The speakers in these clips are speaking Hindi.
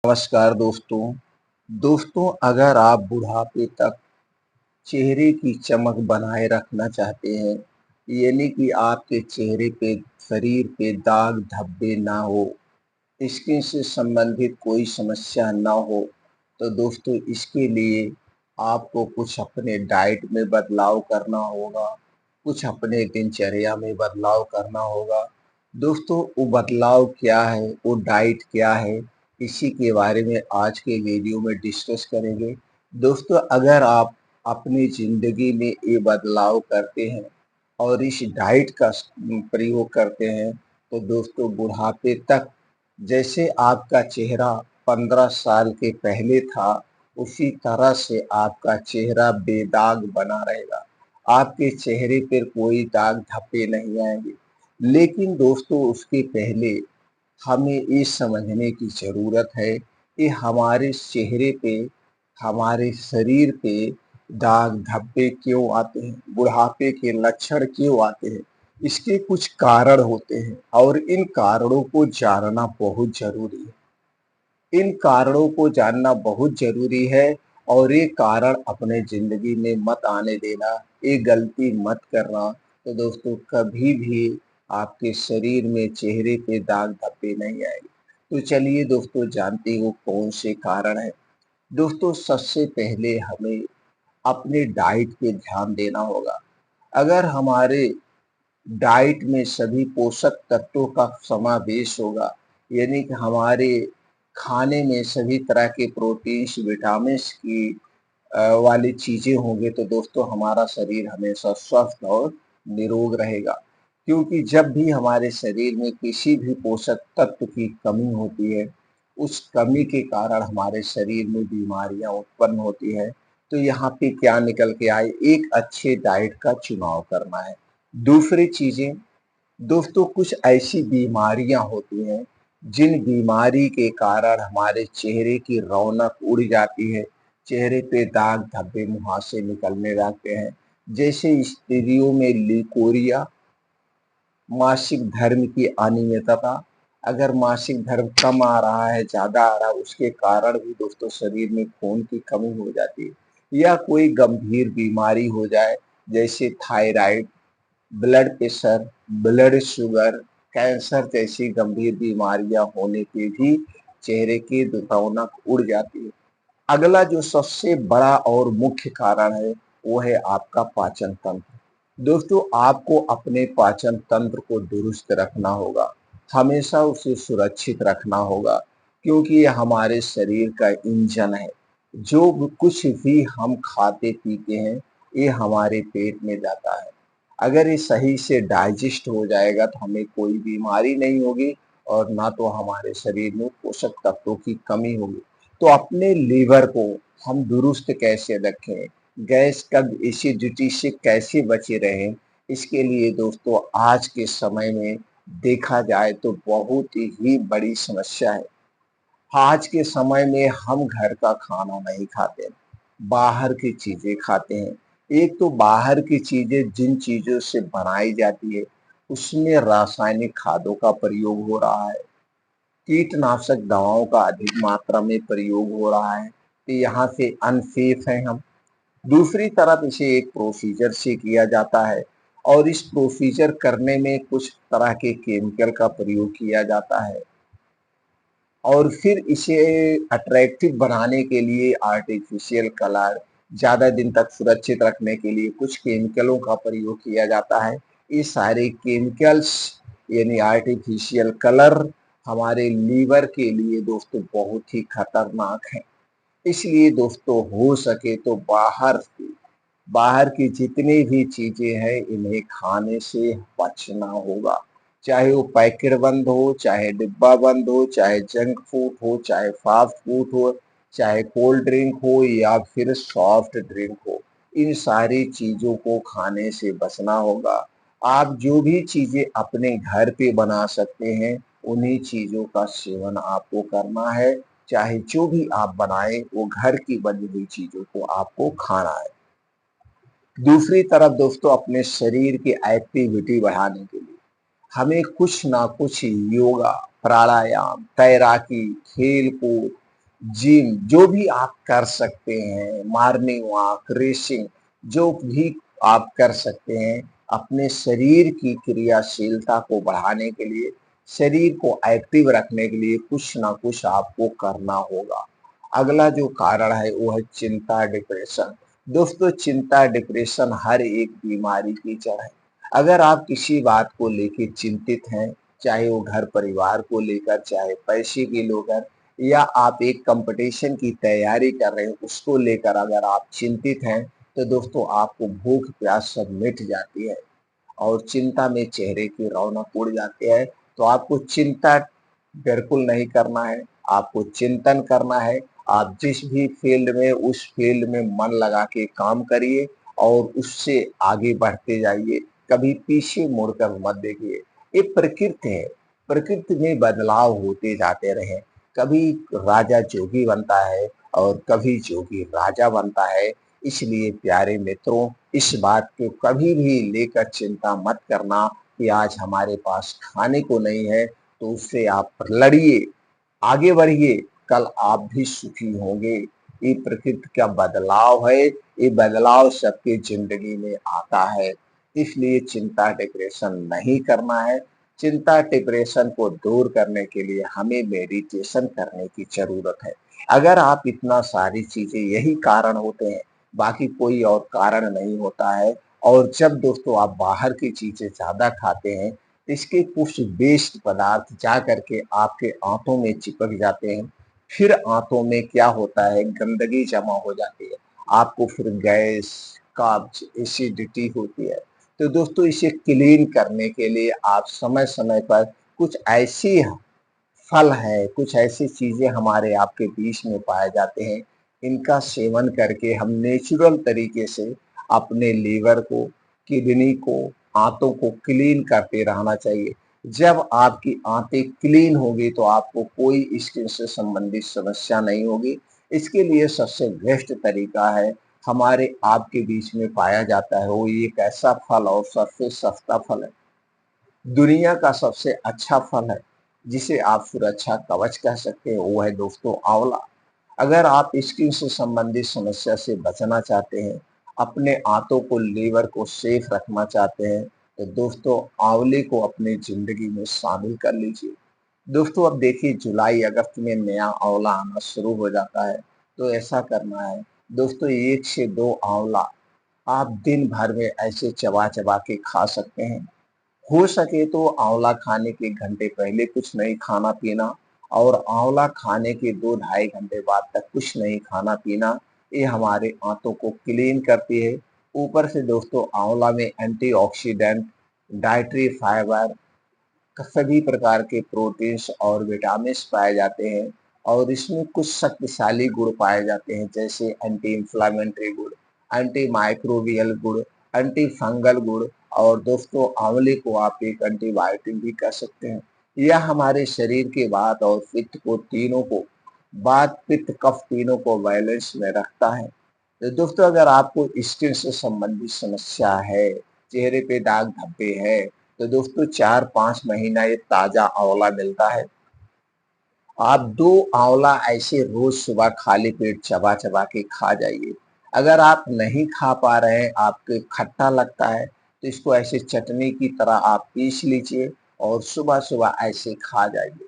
नमस्कार दोस्तों। अगर आप बुढ़ापे तक चेहरे की चमक बनाए रखना चाहते हैं, यानी कि आपके चेहरे पे, शरीर पे दाग धब्बे ना हो, स्किन से संबंधित कोई समस्या ना हो, तो दोस्तों इसके लिए आपको कुछ अपने डाइट में बदलाव करना होगा, कुछ अपने दिनचर्या में बदलाव करना होगा। दोस्तों वो बदलाव क्या है, वो डाइट क्या है, इसी के बारे में आज के वीडियो में डिस्कस करेंगे। दोस्तों अगर आप अपनी ज़िंदगी में ये बदलाव करते हैं और इस डाइट का प्रयोग करते हैं, तो दोस्तों बुढ़ापे तक जैसे आपका चेहरा 15 साल के पहले था, उसी तरह से आपका चेहरा बेदाग बना रहेगा। आपके चेहरे पर कोई दाग धब्बे नहीं आएंगे। लेकिन दोस्तों उसके पहले हमें ये समझने की ज़रूरत है कि हमारे चेहरे पे, हमारे शरीर पे दाग धब्बे क्यों आते हैं, बुढ़ापे के लक्षण क्यों आते हैं। इसके कुछ कारण होते हैं और इन कारणों को जानना बहुत ज़रूरी है। इन कारणों को जानना बहुत ज़रूरी है और ये कारण अपने ज़िंदगी में मत आने देना, ये गलती मत करना। तो दोस्तों कभी भी आपके शरीर में, चेहरे पे दाग धब्बे नहीं आएंगे। तो चलिए दोस्तों जानते हो कौन से कारण हैं। दोस्तों सबसे पहले हमें अपने डाइट पे ध्यान देना होगा। अगर हमारे डाइट में सभी पोषक तत्वों का समावेश होगा, यानी कि हमारे खाने में सभी तरह के प्रोटीन्स, विटामिन्स की वाली चीज़ें होंगी, तो दोस्तों हमारा शरीर हमेशा स्वस्थ और निरोग रहेगा। क्योंकि जब भी हमारे शरीर में किसी भी पोषक तत्व की कमी होती है, उस कमी के कारण हमारे शरीर में बीमारियां उत्पन्न होती है। तो यहाँ पे क्या निकल के आए, एक अच्छे डाइट का चुनाव करना है। दूसरी चीज़ें, दोस्तों कुछ ऐसी बीमारियां होती हैं जिन बीमारी के कारण हमारे चेहरे की रौनक उड़ जाती है, चेहरे पे दाग धब्बे मुहासे निकलने लगते हैं। जैसे स्त्रियों में लिकोरिया, मासिक धर्म की अनियमितता। अगर मासिक धर्म कम आ रहा है, ज़्यादा आ रहा है, उसके कारण भी दोस्तों शरीर में खून की कमी हो जाती है। या कोई गंभीर बीमारी हो जाए, जैसे thyroid, blood pressure, blood sugar, cancer जैसी गंभीर बीमारियां होने पे भी चेहरे की रौनक उड़ जाती है। अगला जो सबसे बड़ा और मुख्य कारण है, वो है आपका पाचन तंत्र। दोस्तों आपको अपने पाचन तंत्र को दुरुस्त रखना होगा, हमेशा उसे सुरक्षित रखना होगा, क्योंकि ये हमारे शरीर का इंजन है। जो कुछ भी हम खाते पीते हैं, ये हमारे पेट में जाता है। अगर ये सही से डाइजेस्ट हो जाएगा तो हमें कोई बीमारी नहीं होगी और ना तो हमारे शरीर में पोषक तत्वों की कमी होगी। तो अपने लीवर को हम दुरुस्त कैसे रखें, गैस कब एसिडिटी से कैसे बचे रहें, इसके लिए दोस्तों आज के समय में देखा जाए तो बहुत ही बड़ी समस्या है। आज के समय में हम घर का खाना नहीं खाते, बाहर की चीज़ें खाते हैं। एक तो बाहर की चीज़ें जिन चीज़ों से बनाई जाती है, उसमें रासायनिक खादों का प्रयोग हो रहा है, कीटनाशक दवाओं का अधिक मात्रा में प्रयोग हो रहा है, तो यहाँ से अनसेफ हैं हम। दूसरी तरफ इसे एक प्रोसीजर से किया जाता है और इस प्रोसीजर करने में कुछ तरह के केमिकल का प्रयोग किया जाता है और फिर इसे अट्रैक्टिव बनाने के लिए आर्टिफिशियल कलर, ज़्यादा दिन तक सुरक्षित रखने के लिए कुछ केमिकलों का प्रयोग किया जाता है। ये सारे केमिकल्स यानी आर्टिफिशियल कलर हमारे लीवर के लिए दोस्तों बहुत ही खतरनाक हैं। इसलिए दोस्तों हो सके तो बाहर की जितनी भी चीज़ें हैं, इन्हें खाने से बचना होगा। चाहे वो पैकेट बंद हो, चाहे डिब्बा बंद हो, चाहे जंक फूड हो, चाहे फास्ट फूड हो, चाहे कोल्ड ड्रिंक हो या फिर सॉफ्ट ड्रिंक हो, इन सारी चीज़ों को खाने से बचना होगा। आप जो भी चीज़ें अपने घर पे बना सकते हैं, उन्हीं चीज़ों का सेवन आपको करना है। चाहे जो भी आप बनाएँ, वो घर की बनी हुई चीज़ों को आपको खाना है। दूसरी तरफ दोस्तों अपने शरीर की एक्टिविटी बढ़ाने के लिए हमें कुछ ना कुछ योगा, प्राणायाम, तैराकी, खेल कूद, जिम जो भी आप कर सकते हैं, मॉर्निंग वॉक, रेसिंग जो भी आप कर सकते हैं, अपने शरीर की क्रियाशीलता को बढ़ाने के लिए, शरीर को एक्टिव रखने के लिए कुछ ना कुछ आपको करना होगा। अगला जो कारण है वो है चिंता, डिप्रेशन। दोस्तों चिंता, डिप्रेशन हर एक बीमारी की जड़ है। अगर आप किसी बात को लेके चिंतित हैं, चाहे वो घर परिवार को लेकर, चाहे पैसे की लेकर, या आप एक कंपटीशन की तैयारी कर रहे हैं उसको लेकर अगर आप चिंतित हैं, तो दोस्तों आपको भूख प्यास सब मिट जाती है और चिंता में चेहरे की रौनक उड़ जाती है। तो आपको चिंता बिल्कुल नहीं करना है, आपको चिंतन करना है। आप जिस भी फील्ड में उस फील्ड में मन लगा के काम करिए और उससे आगे बढ़ते जाइए, कभी पीछे मुड़कर मत देखिए। ये प्रकृति है, प्रकृति में बदलाव होते जाते रहे। कभी राजा जोगी बनता है और कभी जोगी राजा बनता है। इसलिए प्यारे मित्रों, इस बात को कभी भी लेकर चिंता मत करना कि आज हमारे पास खाने को नहीं है, तो उससे आप लड़िए, आगे बढ़िए, कल आप भी सुखी होंगे। ये प्रकृति का बदलाव है, ये बदलाव सबके जिंदगी में आता है। इसलिए चिंता डिप्रेशन नहीं करना है। चिंता डिप्रेशन को दूर करने के लिए हमें मेडिटेशन करने की जरूरत है। अगर आप इतना सारी चीजें, यही कारण होते हैं, बाकी कोई और कारण नहीं होता है। और जब दोस्तों आप बाहर की चीजें ज्यादा खाते हैं, इसके कुछ वेस्ट पदार्थ जा करके आपके आंतों में चिपक जाते हैं। फिर आंतों में क्या होता है, गंदगी जमा हो जाती है, आपको फिर गैस, कब्ज, एसिडिटी होती है। तो दोस्तों इसे क्लीन करने के लिए आप समय समय पर कुछ ऐसी फल है, कुछ ऐसी चीजें हमारे आपके बीच में पाए जाते हैं, इनका सेवन करके हम नेचुरल तरीके से अपने लीवर को, किडनी को, आंतों को क्लीन करते रहना चाहिए। जब आपकी आंतें क्लीन होगी तो आपको कोई स्किन से संबंधित समस्या नहीं होगी। इसके लिए सबसे बेस्ट तरीका है, हमारे आपके बीच में पाया जाता है, वो एक ऐसा फल और सबसे सस्ता फल है, दुनिया का सबसे अच्छा फल है, जिसे आप सुरक्षा कवच कह सकते हैं, वो है दोस्तों आंवला। अगर आप स्किन से संबंधित समस्या से बचना चाहते हैं, अपने आंतों को, लीवर को सेफ रखना चाहते हैं, तो दोस्तों आंवले को अपनी जिंदगी में शामिल कर लीजिए। दोस्तों अब देखिए जुलाई अगस्त में नया आंवला आना शुरू हो जाता है, तो ऐसा करना है दोस्तों, 1 से 2 आंवला आप दिन भर में ऐसे चबा चबा के खा सकते हैं। हो सके तो आंवला खाने के घंटे पहले कुछ नहीं खाना पीना, और आंवला खाने के 2 ढाई घंटे बाद तक कुछ नहीं खाना पीना। ये हमारे आंतों को क्लीन करती है। ऊपर से दोस्तों आंवला में एंटीऑक्सीडेंट, डाइटरी फाइबर, सभी प्रकार के प्रोटीन्स और विटामिन्स पाए जाते हैं। और इसमें कुछ शक्तिशाली गुण पाए जाते हैं, जैसे एंटी इंफ्लामेटरी गुण, एंटी माइक्रोबियल गुण, एंटी फंगल गुण। और दोस्तों आंवले को आप एक एंटीबायोटिक भी कह सकते हैं। यह हमारे शरीर के वात और पित्त को, तीनों को, वात पित्त कफ तीनों को बैलेंस में रखता है। तो दोस्तों अगर आपको स्किन से संबंधित समस्या है, चेहरे पे दाग धब्बे है, तो दोस्तों 4-5 महीना ये ताजा आंवला मिलता है। आप 2 आंवला ऐसे रोज सुबह खाली पेट चबा चबा के खा जाइए। अगर आप नहीं खा पा रहे हैं, आपको खट्टा लगता है, तो इसको ऐसे चटनी की तरह आप पीस लीजिए और सुबह सुबह ऐसे खा जाइए।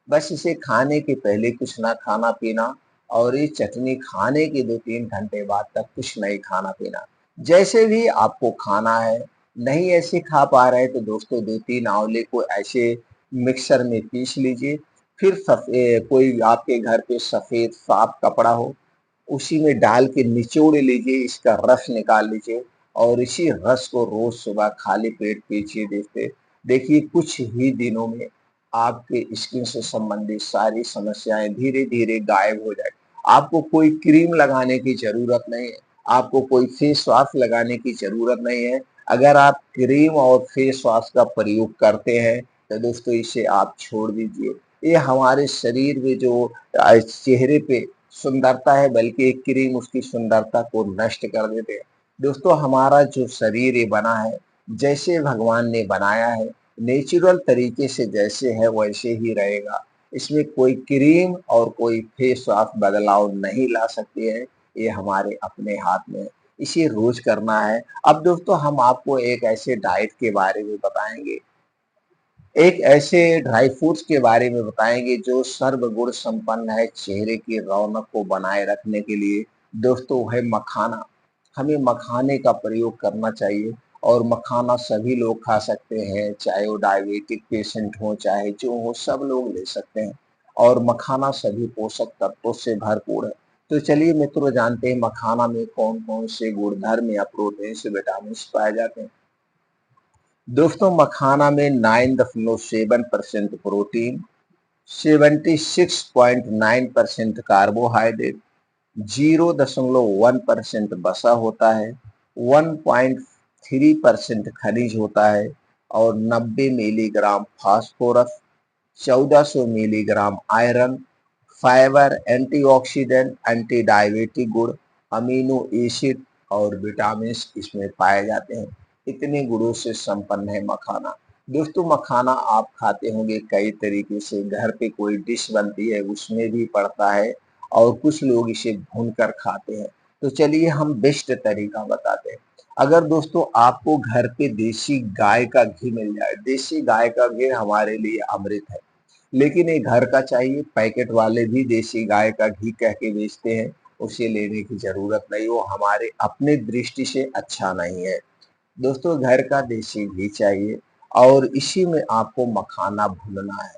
बस इसे खाने के पहले कुछ ना खाना पीना, और ये चटनी खाने के 2-3 घंटे बाद तक कुछ नहीं खाना पीना। जैसे भी आपको खाना है, नहीं ऐसे खा पा रहे तो दोस्तों 2-3 आंवले को ऐसे मिक्सर में पीस लीजिए। फिर कोई आपके घर पे सफेद साफ कपड़ा हो, उसी में डाल के निचोड़ लीजिए, इसका रस निकाल लीजिए और इसी रस को रोज सुबह खाली पेट पीजिए। देखिए कुछ ही दिनों में आपके स्किन से संबंधित सारी समस्याएं धीरे धीरे गायब हो जाएगी। आपको कोई क्रीम लगाने की जरूरत नहीं है, आपको कोई फेस वॉश लगाने की जरूरत नहीं है। अगर आप क्रीम और फेस वॉश का प्रयोग करते हैं, तो दोस्तों इसे आप छोड़ दीजिए। ये हमारे शरीर में जो चेहरे पे सुंदरता है, बल्कि एक क्रीम उसकी सुंदरता को नष्ट कर देते हैं। दोस्तों हमारा जो शरीर ये बना है, जैसे भगवान ने बनाया है, नेचुरल तरीके से जैसे है वैसे ही रहेगा। इसमें कोई क्रीम और कोई फेस वॉश बदलाव नहीं ला सकते हैं। ये हमारे अपने हाथ में है, इसे रोज करना है। अब दोस्तों हम आपको एक ऐसे डाइट के बारे में बताएंगे, एक ऐसे ड्राई फ्रूट्स के बारे में बताएंगे जो सर्वगुण संपन्न है चेहरे की रौनक को बनाए रखने के लिए। दोस्तों है मखाना। हमें मखाने का प्रयोग करना चाहिए और मखाना सभी लोग खा सकते हैं, चाहे वो डायबिटिक पेशेंट हो चाहे जो हो, सब लोग ले सकते हैं। और मखाना सभी पोषक तत्वों से भरपूर है। तो चलिए मित्रों जानते हैं मखाना में कौन कौन से गुणधर्म या प्रोटीन से विटामिन पाए जाते हैं। दोस्तों मखाना में 9.7% प्रोटीन, 76.9% कार्बोहाइड्रेट, 0.1% वसा होता है, 1.3% खनिज होता है और 90 milligram phosphorus, 1400 milligram iron, fibre, antioxidant, anti diabetic गुण, अमीनो एसिड और विटामिन इसमें पाए जाते हैं। इतने गुणों से संपन्न है मखाना। दोस्तों मखाना आप खाते होंगे कई तरीके से, घर पे कोई डिश बनती है उसमें भी पड़ता है और कुछ लोग इसे भूनकर खाते हैं। तो चलिए हम बेस्ट तरीका बताते हैं। अगर दोस्तों आपको घर पे देसी गाय का घी मिल जाए, देसी गाय का घी हमारे लिए अमृत है। लेकिन ये घर का चाहिए, पैकेट वाले भी देसी गाय का घी कह के बेचते हैं, उसे लेने की जरूरत नहीं, वो हमारे अपने दृष्टि से अच्छा नहीं है। दोस्तों घर का देसी घी चाहिए और इसी में आपको मखाना भूनना है।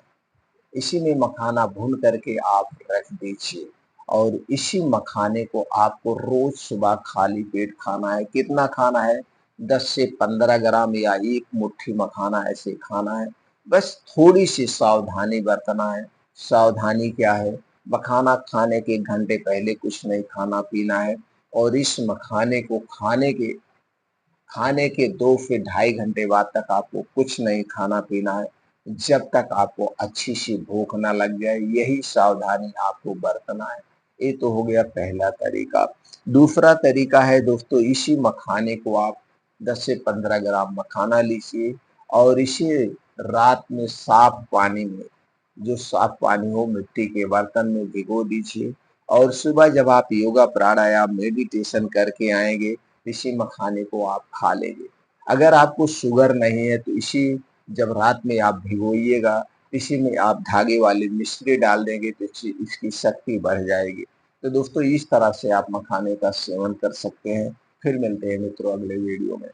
इसी में मखाना भून करके आप रख दीजिए और इसी मखाने को आपको रोज सुबह खाली पेट खाना है। कितना खाना है? 10 से 15 ग्राम या एक मुट्ठी मखाना ऐसे खाना है। बस थोड़ी सी सावधानी बरतना है। सावधानी क्या है? मखाना खाने के घंटे पहले कुछ नहीं खाना पीना है और इस मखाने को खाने के 2 से ढाई घंटे बाद तक आपको कुछ नहीं खाना पीना है, जब तक आपको अच्छी सी भूख ना लग जाए। यही सावधानी आपको बरतना है। ये तो हो गया पहला तरीका। दूसरा तरीका है दोस्तों, इसी मखाने को आप 10 से 15 ग्राम मखाना लीजिए और इसे रात में साफ पानी में, जो साफ पानी हो मिट्टी के बर्तन में भिगो दीजिए और सुबह जब आप योगा प्राणायाम मेडिटेशन करके आएंगे इसी मखाने को आप खा लेंगे। अगर आपको शुगर नहीं है तो इसी जब रात में आप भिगोइएगा, इसी में आप धागे वाली मिश्री डाल देंगे तो इसकी शक्ति बढ़ जाएगी। तो दोस्तों इस तरह से आप मखाने का सेवन कर सकते हैं। फिर मिलते हैं मित्रों अगले वीडियो में।